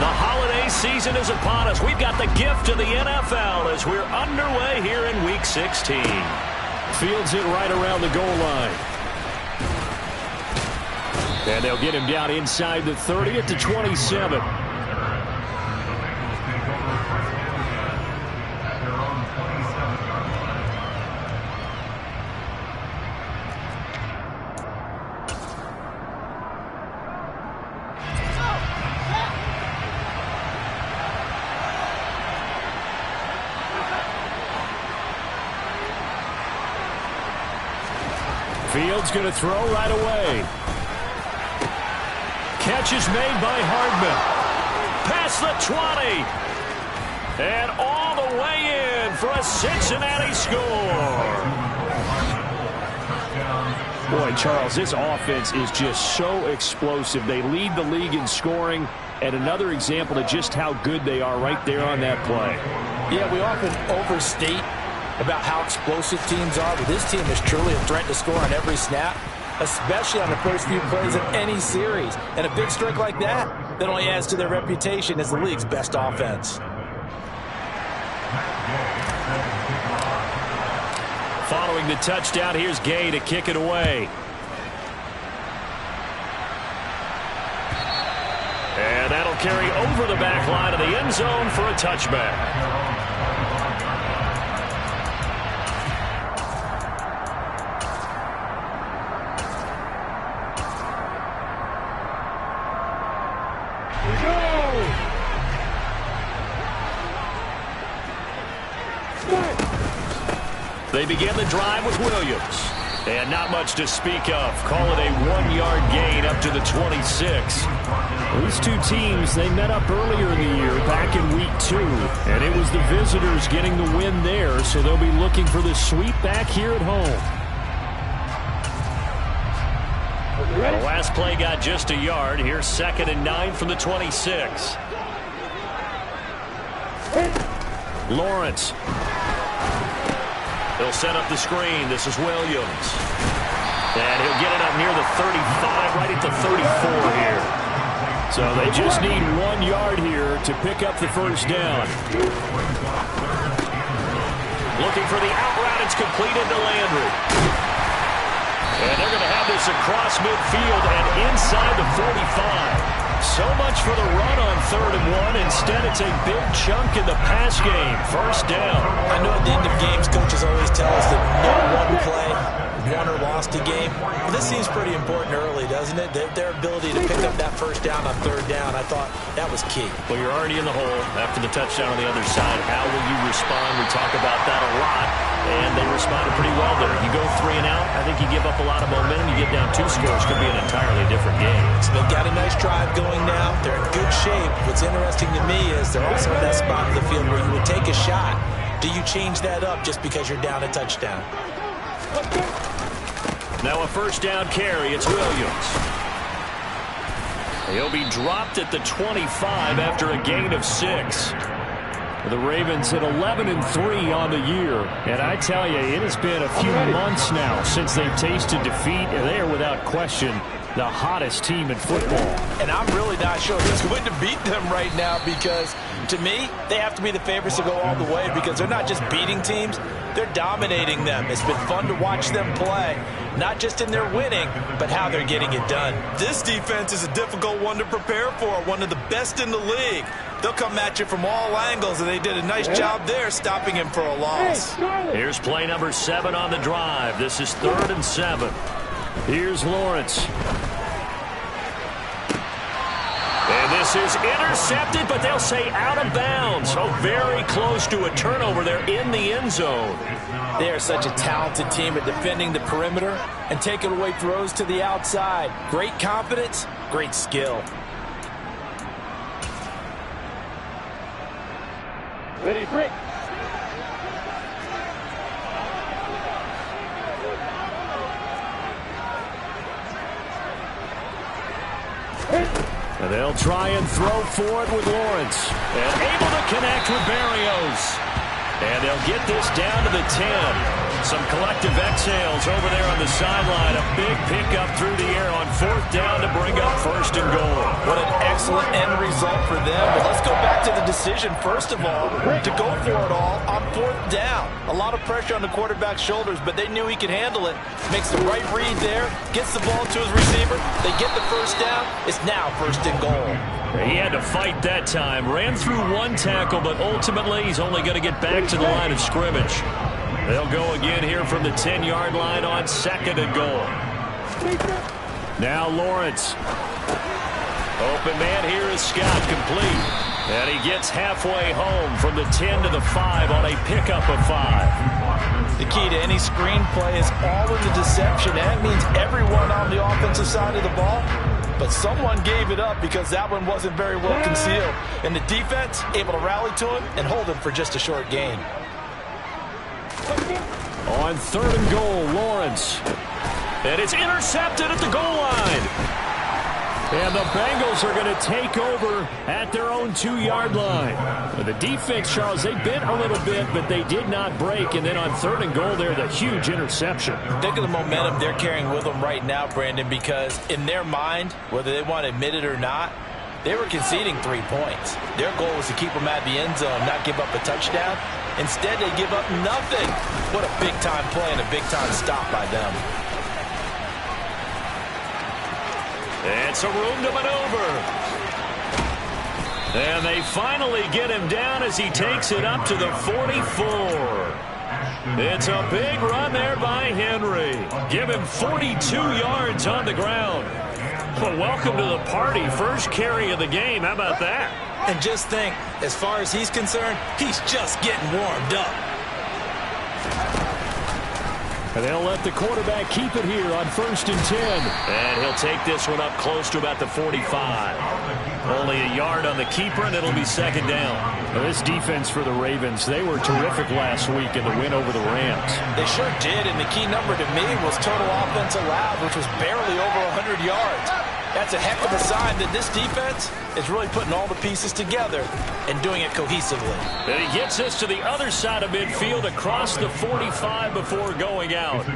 The holiday season is upon us. We've got the gift of the NFL as we're underway here in Week 16. Fields it right around the goal line. And they'll get him down inside the 30 at the 27. Fields going to throw right away. Catch is made by Hardman. Past the 20. And all the way in for a Cincinnati score. Boy, Charles, this offense is just so explosive. They lead the league in scoring, and another example of just how good they are right there on that play. Yeah, we often overstate about how explosive teams are, but this team is truly a threat to score on every snap, especially on the first few plays of any series. And a big strike like that only adds to their reputation as the league's best offense. Following the touchdown, here's Gay to kick it away. And that'll carry over the back line of the end zone for a touchback. They begin the drive with Williams. And not much to speak of. Call it a 1-yard gain up to the 26. These two teams, they met up earlier in the year, back in Week 2. And it was the visitors getting the win there, so they'll be looking for the sweep back here at home. The last play got just a yard. Here's 2nd and 9 from the 26. Lawrence. He'll set up the screen. This is Williams. And he'll get it up near the 35, right at the 34 here. So they just need 1 yard here to pick up the first down. Looking for the out route. It's completed to Landry. And they're going to have this across midfield and inside the 45. So much for the run on 3rd and 1. Instead, it's a big chunk in the pass game. First down. I know at the end of games, coaches always tell us that no one play won or lost a game. But this seems pretty important early, doesn't it? Their ability to pick up that first down on 3rd down, I thought that was key. Well, you're already in the hole after the touchdown on the other side. How will you respond? We talk about that a lot. And they responded pretty well there. You go 3 and out, I think you give up a lot of momentum. You get down 2 scores, could be an entirely different game. So they've got a nice drive going now. They're in good shape. What's interesting to me is they're also in that spot of the field where you would take a shot. Do you change that up just because you're down a touchdown? Now a first down carry. It's Williams. He'll be dropped at the 25 after a gain of 6. The Ravens at 11-3 on the year. And I tell you, it has been a few months now since they've tasted defeat, and they are without question the hottest team in football. And I'm really not sure who's going to beat them right now, because to me, they have to be the favorites to go all the way, because they're not just beating teams, they're dominating them. It's been fun to watch them play, not just in their winning, but how they're getting it done. This defense is a difficult one to prepare for, one of the best in the league. They'll come at you from all angles, and they did a nice job there stopping him for a loss. Here's play number 7 on the drive. This is 3rd and 7. Here's Lawrence. And this is intercepted, but they'll say out of bounds. So very close to a turnover there in the end zone. They are such a talented team at defending the perimeter and taking away throws to the outside. Great confidence, great skill. Ready, break. And they'll try and throw for it with Lawrence. And able to connect with Berrios. And they'll get this down to the 10. Some collective exhales over there on the sideline. A big pickup through the air on 4th down to bring up 1st and goal. What an excellent end result for them. But let's go back to the decision, first of all, to go for it all on 4th down. A lot of pressure on the quarterback's shoulders, but they knew he could handle it. Makes the right read there, gets the ball to his receiver. They get the 1st down. It's now 1st and goal. He had to fight that time. Ran through one tackle, but ultimately he's only going to get back to the line of scrimmage. They'll go again here from the 10-yard line on 2nd and goal. Now Lawrence. Open man here is Scott, complete. And he gets halfway home from the 10 to the 5 on a pickup of 5. The key to any screenplay is all in the deception. That means everyone on the offensive side of the ball. But someone gave it up because that one wasn't very well concealed. And the defense able to rally to him and hold him for just a short gain. On 3rd and goal, Lawrence. And it's intercepted at the goal line. And the Bengals are going to take over at their own 2-yard line. The defense, Charles, they bent a little bit, but they did not break. And then on 3rd and goal there, the huge interception. Think of the momentum they're carrying with them right now, Brandon, because in their mind, whether they want to admit it or not, they were conceding 3 points. Their goal was to keep them at the end zone, not give up a touchdown. Instead, they give up nothing. What a big-time play and a big-time stop by them. It's a room to maneuver. And they finally get him down as he takes it up to the 44. It's a big run there by Henry. Give him 42 yards on the ground. Well, welcome to the party. First carry of the game. How about that? And just think, as far as he's concerned, he's just getting warmed up. And they'll let the quarterback keep it here on 1st and 10. And he'll take this one up close to about the 45. Only a yard on the keeper, and it'll be 2nd down. Well, this defense for the Ravens, they were terrific last week in the win over the Rams. They sure did, and the key number to me was total offense allowed, which was barely over 100 yards. That's a heck of a sign that this defense is really putting all the pieces together and doing it cohesively. And he gets us to the other side of midfield across the 45 before going out.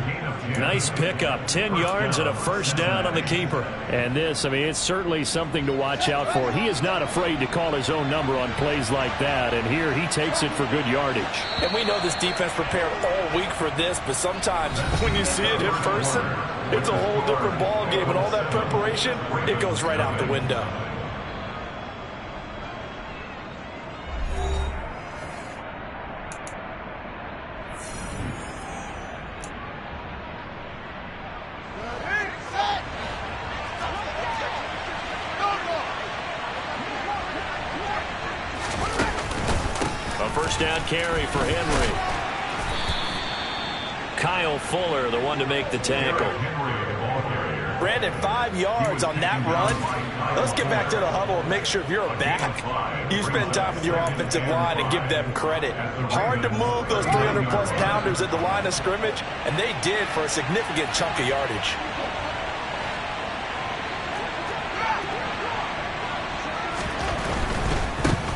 Nice pickup, 10 yards and a 1st down on the keeper. And this, I mean, it's certainly something to watch out for. He is not afraid to call his own number on plays like that, and here he takes it for good yardage. And we know this defense prepared all week for this, but sometimes when you see it in person, it's a whole different ball game, and all that preparation, it goes right out the window. A 1st down carry for Henry. Kyle Fuller, the one to make the tackle. Brandon, 5 yards on that run. Let's get back to the huddle and make sure if you're a back, you spend time with your offensive line and give them credit. Hard to move those 300-plus pounders at the line of scrimmage, and they did for a significant chunk of yardage.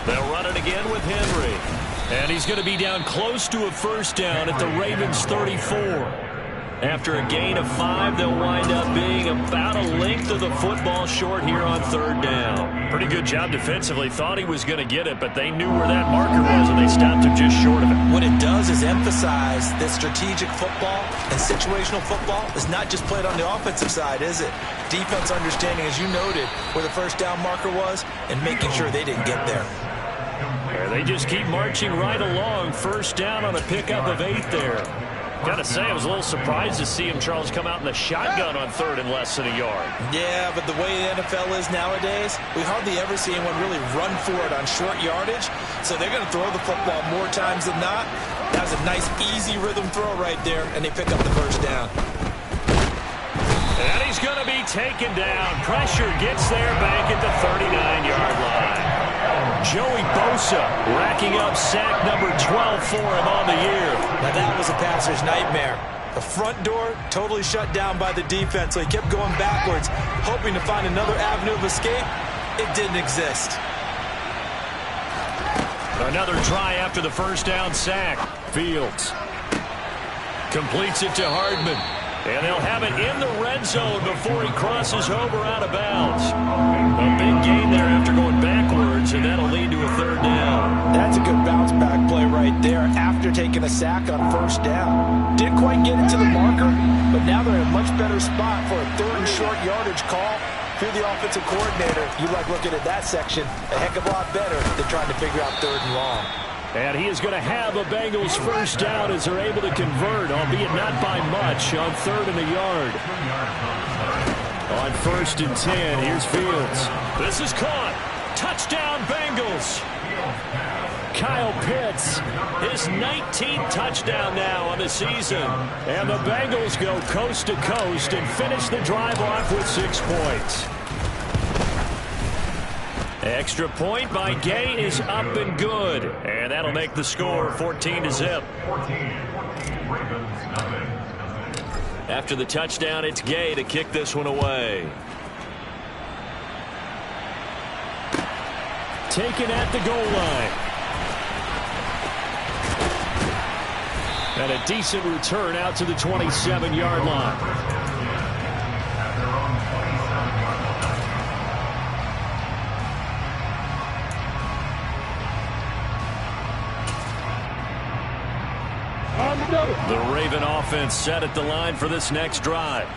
They'll run it again with Henry. And he's going to be down close to a 1st down at the Ravens' 34. After a gain of 5, they'll wind up being about a length of the football short here on 3rd down. Pretty good job defensively. Thought he was going to get it, but they knew where that marker was, and they stopped him just short of it. What it does is emphasize that strategic football and situational football is not just played on the offensive side, is it? Defense understanding, as you noted, where the 1st down marker was and making sure they didn't get there. They just keep marching right along. 1st down on a pickup of 8 there. Got to say, I was a little surprised to see him, Charles, come out in the shotgun on 3rd and less than a yard. Yeah, but the way the NFL is nowadays, we hardly ever see anyone really run for it on short yardage. So they're going to throw the football more times than not. That was a nice, easy rhythm throw right there, and they pick up the 1st down. And he's going to be taken down. Pressure gets there back at the 39-yard line. Joey Bosa racking up sack number 12 for him on the year. Now that was a passer's nightmare. The front door totally shut down by the defense, so he kept going backwards, hoping to find another avenue of escape. It didn't exist. Another try after the 1st down sack. Fields. Completes it to Hardman. And they'll have it in the red zone before he crosses over out of bounds. A big gain there after going backwards, and that'll lead to a third down. That's a good bounce back play right there after taking a sack on first down. Didn't quite get it to the marker, but now they're in a much better spot for a third and short yardage call. If you're the offensive coordinator, you like looking at that section a heck of a lot better than trying to figure out third and long. And he is going to have a Bengals first down as they're able to convert, albeit not by much, on third and a yard. On 1st and 10, here's Fields. This is caught. Touchdown, Bengals. Kyle Pitts, his 19th touchdown now on the season. And the Bengals go coast to coast and finish the drive off with 6 points. Extra point by Gay is up and good. And that'll make the score 14-0. After the touchdown, it's Gay to kick this one away. Taken at the goal line. And a decent return out to the 27-yard line. The Raven offense set at the line for this next drive.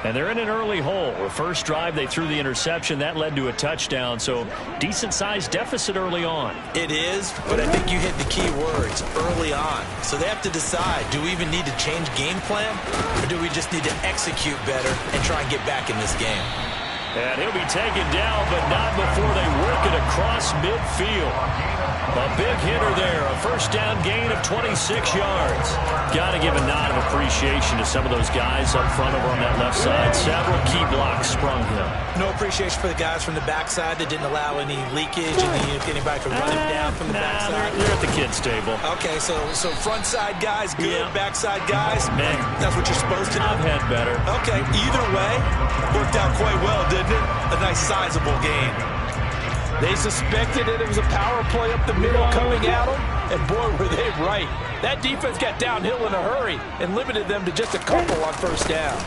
And they're in an early hole. The first drive, they threw the interception. That led to a touchdown, so decent-sized deficit early on. It is, but I think you hit the key words, early on. So they have to decide, do we even need to change game plan, or do we just need to execute better and try and get back in this game? And he'll be taken down, but not before they work it across midfield. A big hitter there, a first down gain of 26 yards. Got to give a nod of appreciation to some of those guys up front over on that left side. Several key blocks sprung him. No appreciation for the guys from the backside that didn't allow any leakage and anybody could run him down from the backside. They're at the kids' table. Okay, so front side guys good, yeah. Backside guys, man, that's what you're supposed to do. I've had better. Okay, either way, worked out quite well, didn't it? A nice sizable gain. They suspected it was a power play up the middle coming at them, and boy, were they right. That defense got downhill in a hurry and limited them to just a couple on first down.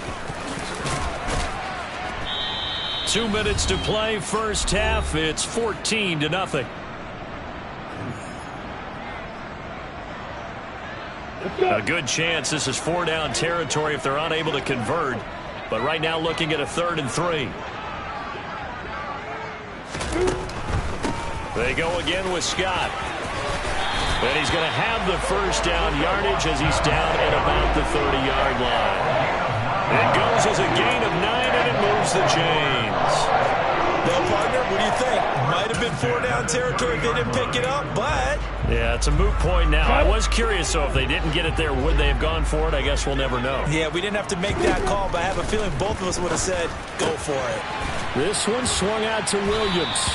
2 minutes to play, first half. It's 14-0. A good chance this is 4-down territory if they're unable to convert. But right now looking at a 3rd and 3. They go again with Scott. And he's going to have the first down yardage as he's down at about the 30-yard line. It goes as a gain of 9, and it moves the chains. Well, partner, what do you think? Might have been 4-down territory if they didn't pick it up, but... Yeah, it's a moot point now. I was curious, so if they didn't get it there, would they have gone for it? I guess we'll never know. Yeah, we didn't have to make that call, but I have a feeling both of us would have said, go for it. This one swung out to Williams.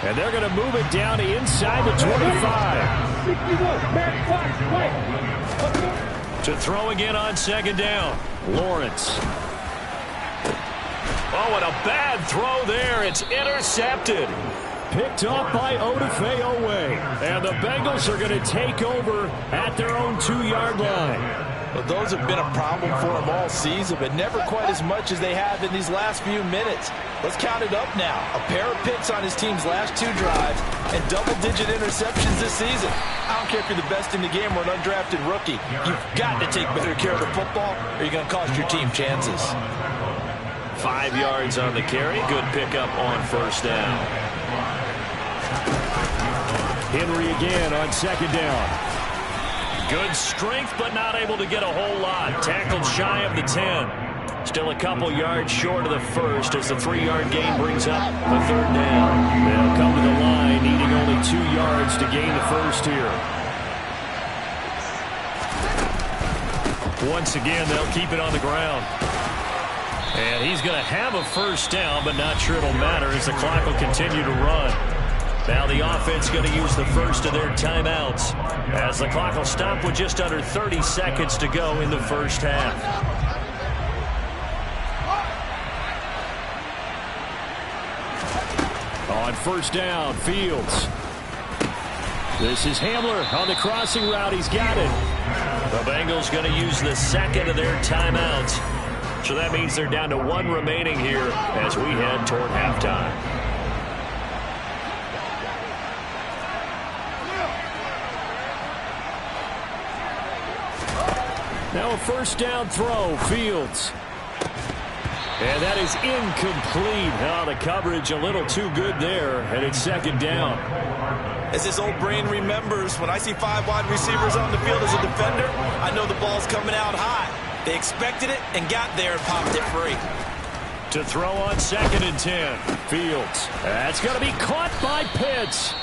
And they're going to move it down to inside the 25. To throw again on 2nd down. Lawrence. Oh, and a bad throw there. It's intercepted. Picked off by Odafe Oweh. And the Bengals are going to take over at their own 2-yard line. Well, those have been a problem for them all season, but never quite as much as they have in these last few minutes. Let's count it up now. A pair of picks on his team's last 2 drives and double-digit interceptions this season. I don't care if you're the best in the game or an undrafted rookie. You've got to take better care of the football or you're going to cost your team chances. 5 yards on the carry. Good pickup on first down. Henry again on 2nd down. Good strength, but not able to get a whole lot. Tackled shy of the 10. Still a couple yards short of the first as the 3-yard gain brings up a 3rd down. They'll come to the line, needing only 2 yards to gain the first here. Once again, they'll keep it on the ground. And he's going to have a first down, but not sure it'll matter as the clock will continue to run. Now the offense going to use the first of their timeouts as the clock will stop with just under 30 seconds to go in the first half. On first down, Fields. This is Hamler on the crossing route. He's got it. The Bengals going to use the second of their timeouts. So that means they're down to one remaining here as we head toward halftime. Now a first down throw, Fields. And that is incomplete. Oh, the coverage a little too good there, and it's second down. As his old brain remembers, when I see 5 wide receivers on the field as a defender, I know the ball's coming out high. They expected it and got there and popped it free. To throw on 2nd and 10. Fields. That's going to be caught by Pitts.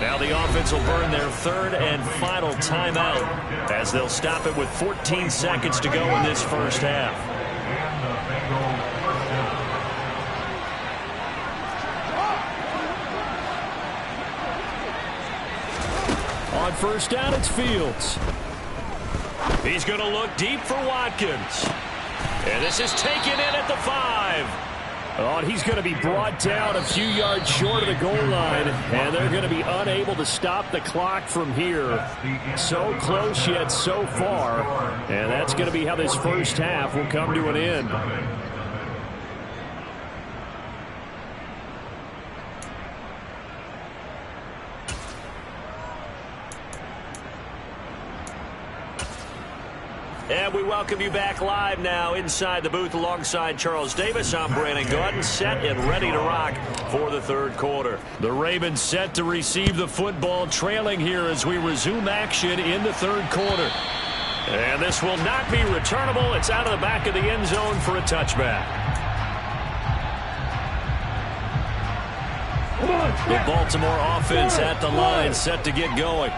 Now the offense will burn their third and final timeout as they'll stop it with 14 seconds to go in this first half. On first down, it's Fields. He's going to look deep for Watkins. And this is taken in at the 5. Oh, and he's going to be brought down a few yards short of the goal line, and they're going to be unable to stop the clock from here. So close yet so far, and that's going to be how this first half will come to an end. And we welcome you back live now inside the booth alongside Charles Davis. I'm Brandon Gaudin, set and ready to rock for the third quarter. The Ravens set to receive the football, trailing here as we resume action in the third quarter. And this will not be returnable. It's out of the back of the end zone for a touchback. The Baltimore offense at the line, set to get going.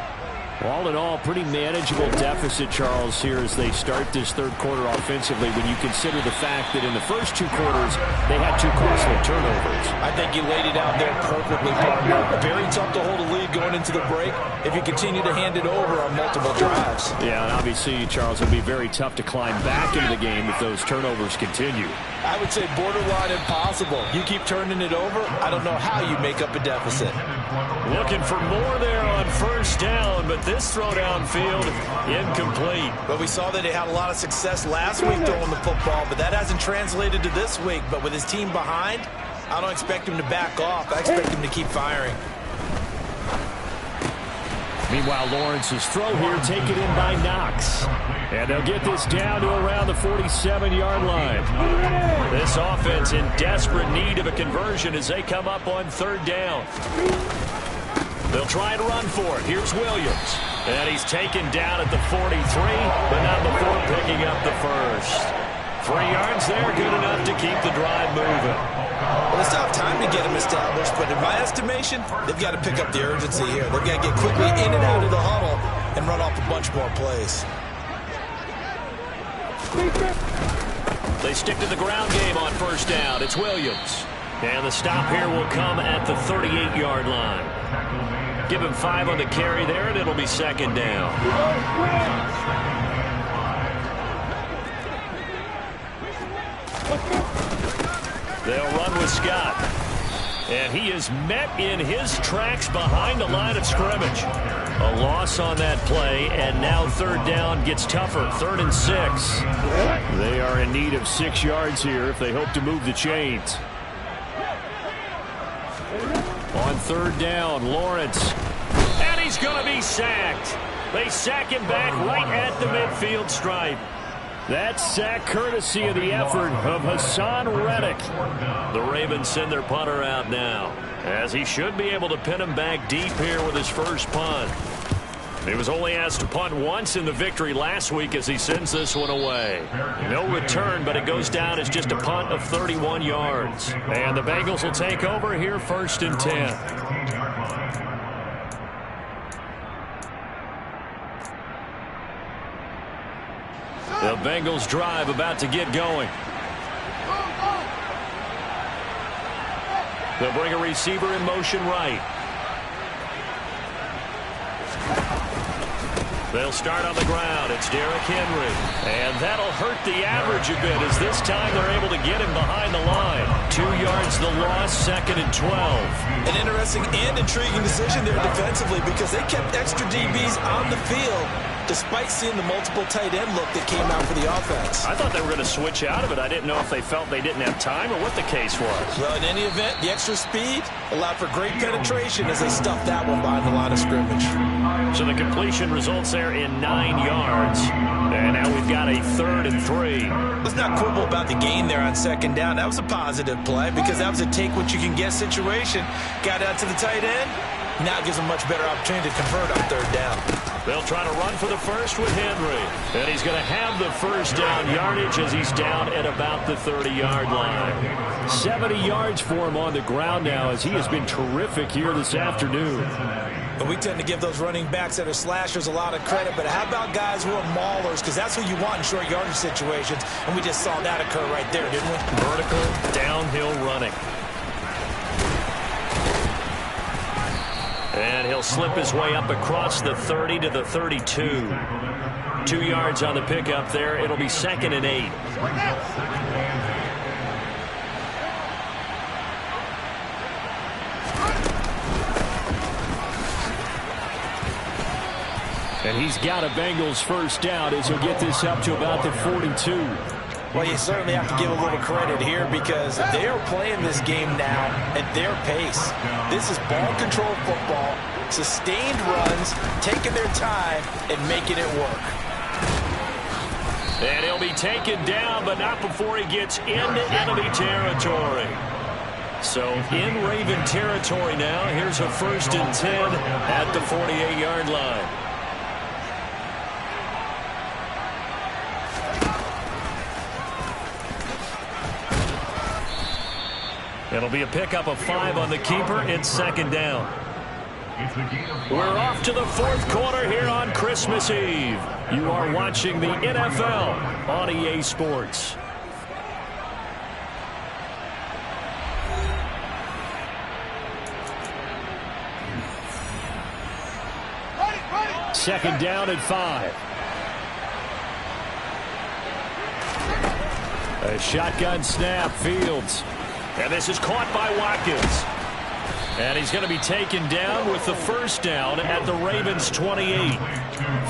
All in all, pretty manageable deficit, Charles, here as they start this third quarter offensively when you consider the fact that in the first 2 quarters, they had 2 costly turnovers. I think you laid it out there perfectly, partner. Very tough to hold a lead going into the break if you continue to hand it over on multiple drives. Yeah, and obviously, Charles, it'll be very tough to climb back into the game if those turnovers continue. I would say borderline impossible. You keep turning it over, I don't know how you make up a deficit. Looking for more there on first down, but this throw downfield, incomplete. But we saw that he had a lot of success last week throwing the football, but that hasn't translated to this week. But with his team behind, I don't expect him to back off. I expect him to keep firing. Meanwhile, Lawrence's throw here taken in by Knox. And they'll get this down to around the 47-yard line. This offense in desperate need of a conversion as they come up on third down. They'll try and run for it. Here's Williams. And he's taken down at the 43, but not before picking up the first. 3 yards there, good enough to keep the drive moving. Well, they still have time to get him established, but in my estimation, they've got to pick up the urgency here. They've got to get quickly in and out of the huddle and run off a bunch more plays. They stick to the ground game on first down. It's Williams. And the stop here will come at the 38-yard line. Give him 5 on the carry there, and it'll be second down. They'll run with Scott. And he is met in his tracks behind the line of scrimmage. A loss on that play, and now third down gets tougher. 3rd and 6. They are in need of 6 yards here if they hope to move the chains. On third down, Lawrence. And he's going to be sacked. They sack him back right at the midfield stripe. That sack courtesy of the effort of Hassan Reddick. The Ravens send their punter out now, as he should be able to pin him back deep here with his first punt. He was only asked to punt once in the victory last week as he sends this one away. No return, but it goes down as just a punt of 31 yards. And the Bengals will take over here 1st and 10. The Bengals drive about to get going. They'll bring a receiver in motion right. They'll start on the ground. It's Derrick Henry. And that'll hurt the average a bit as this time they're able to get him behind the line. 2 yards the loss, 2nd and 12. An interesting and intriguing decision there defensively because they kept extra DBs on the field despite seeing the multiple tight end look that came out for the offense. I thought they were going to switch out of it. I didn't know if they felt they didn't have time or what the case was. Well, in any event, the extra speed allowed for great penetration as they stuffed that one behind the line of scrimmage. So the completion results there in 9 yards. And now we've got a 3rd and 3. Let's not quibble about the gain there on 2nd down. That was a positive play because that was a take-what-you-can-get situation. Got out to the tight end. Now gives them much better opportunity to convert on 3rd down. They'll try to run for the first with Henry. And he's going to have the first down yardage as he's down at about the 30-yard line. 70 yards for him on the ground now as he has been terrific here this afternoon. And we tend to give those running backs that are slashers a lot of credit, but how about guys who are maulers? Because that's who you want in short yardage situations, and we just saw that occur right there, didn't we? Vertical, downhill running. And he'll slip his way up across the 30 to the 32. 2 yards on the pickup there. It'll be 2nd and 8. And he's got a Bengals first down as he'll get this up to about the 42. Well, you certainly have to give a little credit here because they are playing this game now at their pace. This is ball control football, sustained runs, taking their time and making it work. And he'll be taken down, but not before he gets into enemy territory. So in Raven territory now, here's a 1st and 10 at the 48-yard line. It'll be a pickup of 5 on the keeper. It's 2nd down. We're off to the 4th quarter here on Christmas Eve. You are watching the NFL on EA Sports. Second down at 5. A shotgun snap, Fields. And this is caught by Watkins. And he's going to be taken down with the first down at the Ravens' 28.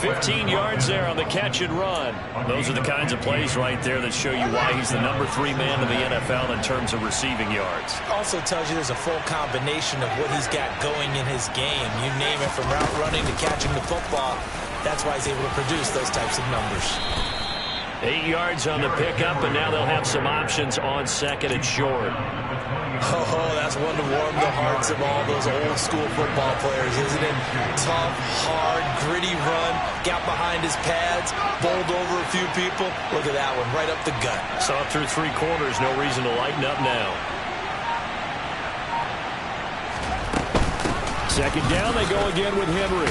15 yards there on the catch and run. Those are the kinds of plays right there that show you why he's the number 3 man in the NFL in terms of receiving yards. Also tells you there's a full combination of what he's got going in his game. You name it, from route running to catching the football. That's why he's able to produce those types of numbers. 8 yards on the pickup, and now they'll have some options on 2nd and short. Oh, that's one to warm the hearts of all those old school football players, isn't it? Tough, hard, gritty run, got behind his pads, bowled over a few people. Look at that one, right up the gut. Saw it through 3 quarters, no reason to lighten up now. 2nd down, they go again with Henry.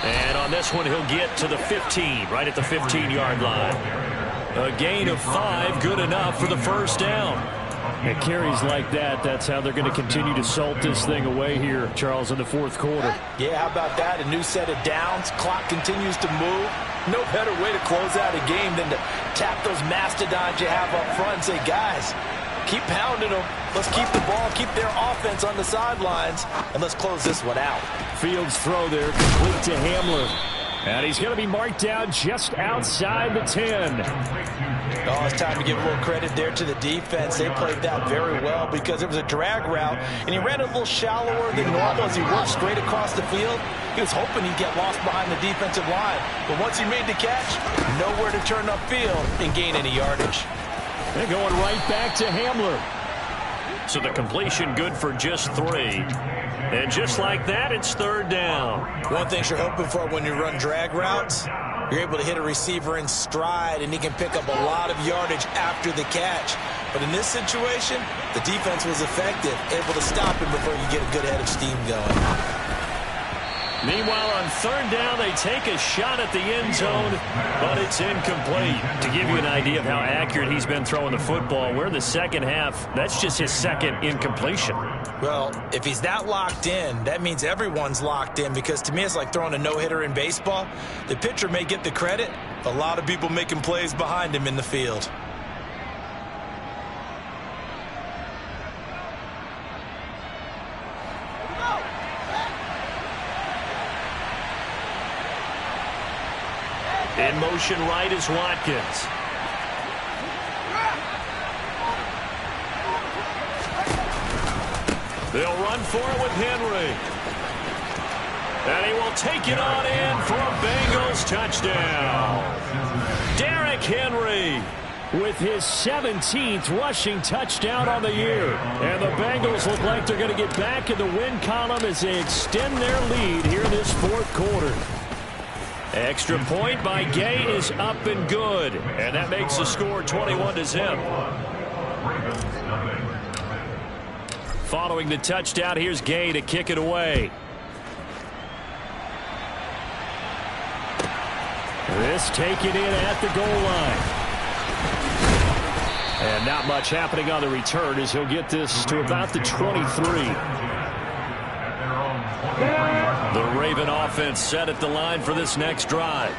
And on this one, he'll get to the 15, right at the 15-yard line. A gain of 5, good enough for the first down. And carries like that, that's how they're going to continue to salt this thing away here, Charles, in the 4th quarter. Yeah, how about that? A new set of downs. Clock continues to move. No better way to close out a game than to tap those mastodons you have up front and say, guys, keep pounding them. Let's keep the ball, keep their offense on the sidelines, and let's close this one out. Fields' throw there, complete to Hamler. And he's going to be marked down just outside the 10. Oh, it's time to give a little credit there to the defense. They played that very well because it was a drag route, and he ran a little shallower than normal as he worked straight across the field. He was hoping he'd get lost behind the defensive line, but once he made the catch, nowhere to turn upfield and gain any yardage. They're going right back to Hamler. So the completion good for just 3. And just like that, it's 3rd down. One thing you're hoping for when you run drag routes, you're able to hit a receiver in stride, and he can pick up a lot of yardage after the catch. But in this situation, the defense was effective, able to stop him before you get a good head of steam going. Meanwhile, on 3rd down, they take a shot at the end zone, but it's incomplete. To give you an idea of how accurate he's been throwing the football, we're in the 2nd half. That's just his 2nd incompletion. Well, if he's that locked in, that means everyone's locked in, because to me it's like throwing a no-hitter in baseball. The pitcher may get the credit, a lot of people making plays behind him in the field. In motion right is Watkins. They'll run for it with Henry. And he will take it on in for a Bengals touchdown. Derrick Henry with his 17th rushing touchdown on the year. And the Bengals look like they're going to get back in the win column as they extend their lead here in this fourth quarter. Extra point by Gay is up and good. And that makes the score 21-0. Following the touchdown, here's Gay to kick it away. This taken in at the goal line. And not much happening on the return as he'll get this to about the 23. The Raven offense set at the line for this next drive.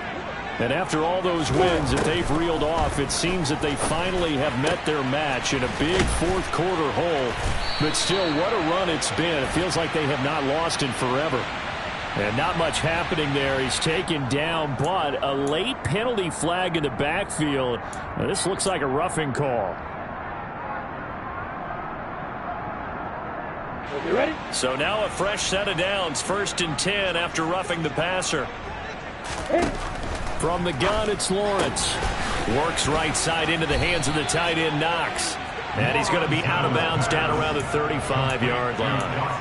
And after all those wins that they've reeled off, it seems that they finally have met their match in a big fourth quarter hole. But still, what a run it's been. It feels like they have not lost in forever. And not much happening there. He's taken down, but a late penalty flag in the backfield. Now, this looks like a roughing call. You ready? So now a fresh set of downs. 1st and 10 after roughing the passer. From the gun, it's Lawrence. Works right side into the hands of the tight end, Knox. And he's going to be out of bounds down around the 35-yard line.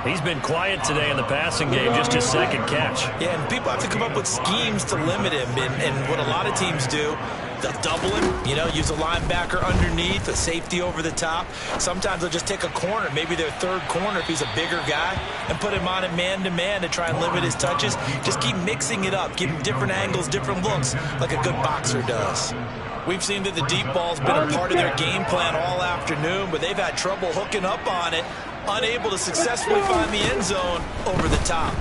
He's been quiet today in the passing game, just his 2nd catch. Yeah, and people have to come up with schemes to limit him. And what a lot of teams do, they'll double him, use a linebacker underneath, a safety over the top. Sometimes they'll just take a corner, maybe their 3rd corner if he's a bigger guy, and put him on it man-to-man to try and limit his touches. Just keep mixing it up, give him different angles, different looks, like a good boxer does. We've seen that the deep ball's been a part of their game plan all afternoon, but they've had trouble hooking up on it, unable to successfully find the end zone over the top.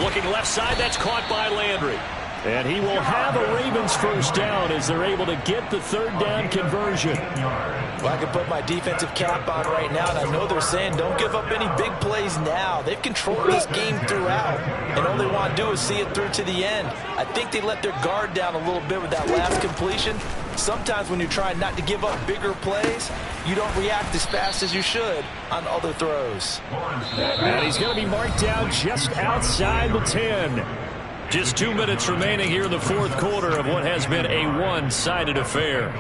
Looking left side, that's caught by Landry. And he will have a Ravens first down as they're able to get the 3rd down conversion. Well, I can put my defensive cap on right now, and I know they're saying don't give up any big plays now. They've controlled this game throughout, and all they want to do is see it through to the end. I think they let their guard down a little bit with that last completion. Sometimes when you're trying not to give up bigger plays, you don't react as fast as you should on other throws. And he's going to be marked down just outside the 10. Just 2 minutes remaining here in the fourth quarter of what has been a one-sided affair.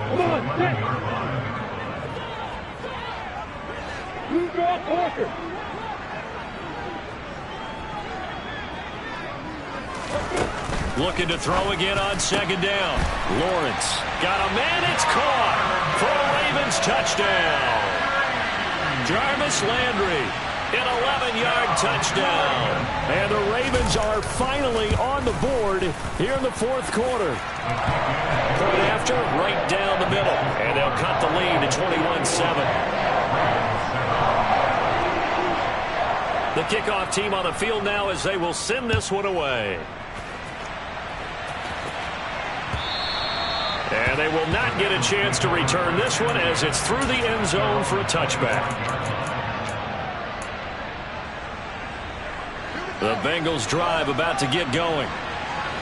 Looking to throw again on 2nd down. Lawrence got a man. It's caught for a Ravens touchdown. Jarvis Landry. An 11-yard touchdown. And the Ravens are finally on the board here in the fourth quarter. Point after, right down the middle. And they'll cut the lead to 21-7. The kickoff team on the field now as they will send this one away. And they will not get a chance to return this one as it's through the end zone for a touchback. The Bengals drive about to get going.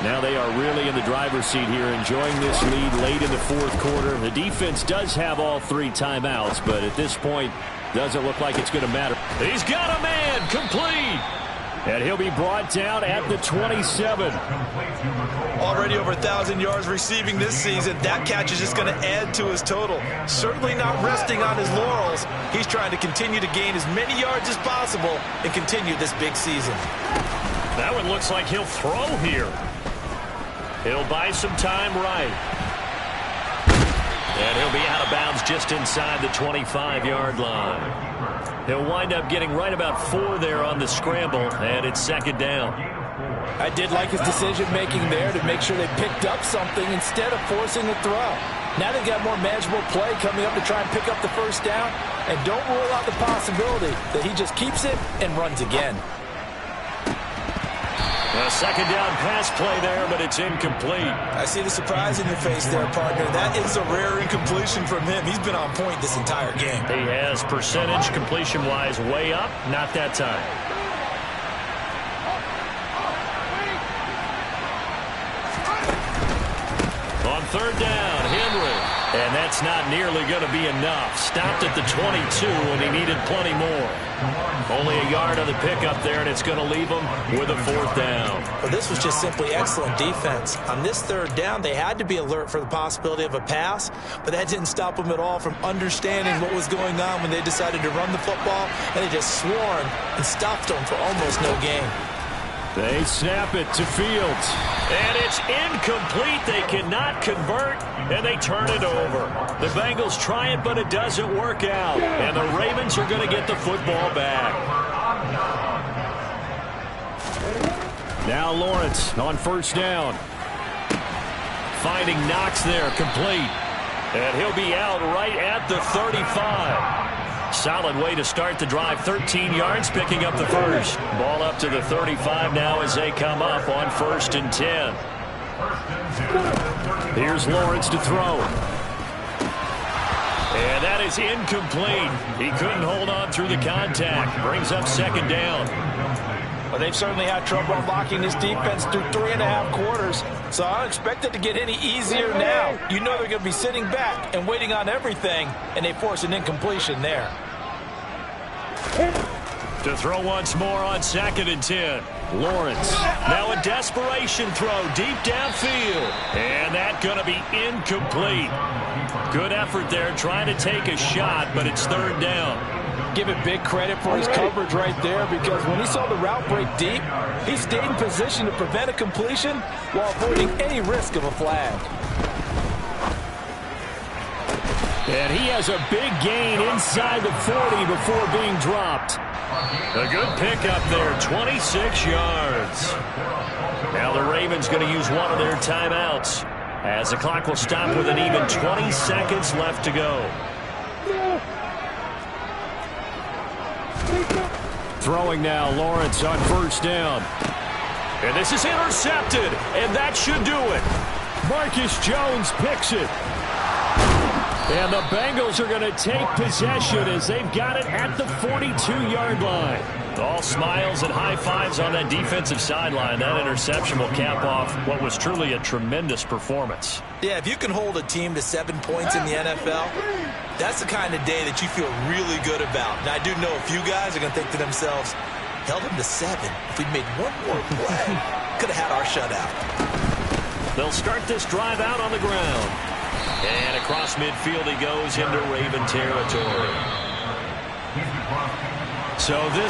Now they are really in the driver's seat here, enjoying this lead late in the fourth quarter. The defense does have all 3 timeouts, but at this point, doesn't look like it's going to matter. He's got a man, complete. And he'll be brought down at the 27. Already over 1,000 yards receiving this season. That catch is just going to add to his total. Certainly not resting on his laurels. He's trying to continue to gain as many yards as possible and continue this big season. That one looks like he'll throw here. He'll buy some time right. And he'll be out of bounds just inside the 25-yard line. He'll wind up getting right about 4 there on the scramble, and it's 2nd down. I did like his decision-making there to make sure they picked up something instead of forcing a throw. Now they've got more manageable play coming up to try and pick up the first down, and don't rule out the possibility that he just keeps it and runs again. A 2nd down pass play there, but it's incomplete. I see the surprise in your face there, partner. That is a rare incompletion from him. He's been on point this entire game. He has percentage completion-wise way up. Not that time. third down. Henry. And that's not nearly going to be enough. Stopped at the 22, and he needed plenty more. Only a yard on the pickup there, and it's going to leave him with a fourth down. Well, this was just simply excellent defense. On this third down, they had to be alert for the possibility of a pass, but that didn't stop them at all from understanding what was going on when they decided to run the football, and they just swarmed and stuffed them for almost no gain. They snap it to Fields. And it's incomplete. They cannot convert, and they turn it over. The Bengals try it, but it doesn't work out. And the Ravens are going to get the football back. Now Lawrence on first down. Finding Knox there, complete. And he'll be out right at the 35. Solid way to start the drive. 13 yards, picking up the first. Ball up to the 35 now as they come up on 1st and 10. Here's Lawrence to throw. And that is incomplete. He couldn't hold on through the contact. Brings up 2nd down. Well, they've certainly had trouble unlocking this defense through 3.5 quarters, so I don't expect it to get any easier now. You know they're going to be sitting back and waiting on everything, and they force an incompletion there. To throw once more on 2nd and 10. Lawrence. Now a desperation throw deep downfield. And that's going to be incomplete. Good effort there trying to take a shot, but it's 3rd down. Give it big credit for his coverage right there, because when he saw the route break deep, he stayed in position to prevent a completion while avoiding any risk of a flag. And he has a big gain inside the 40 before being dropped. A good pickup there, 26 yards. Now the Ravens going to use one of their timeouts, as the clock will stop with an even 20 seconds left to go. Throwing now, Lawrence on first down. And this is intercepted, and that should do it. Marcus Jones picks it. And the Bengals are going to take possession as they've got it at the 42-yard line. All smiles and high fives on that defensive sideline. That interception will cap off what was truly a tremendous performance. Yeah, if you can hold a team to 7 points in the NFL, that's the kind of day that you feel really good about. And I do know a few guys are going to think to themselves, held them to 7. If we'd made one more play, could have had our shutout. They'll start this drive out on the ground. And across midfield he goes into Raven territory. So this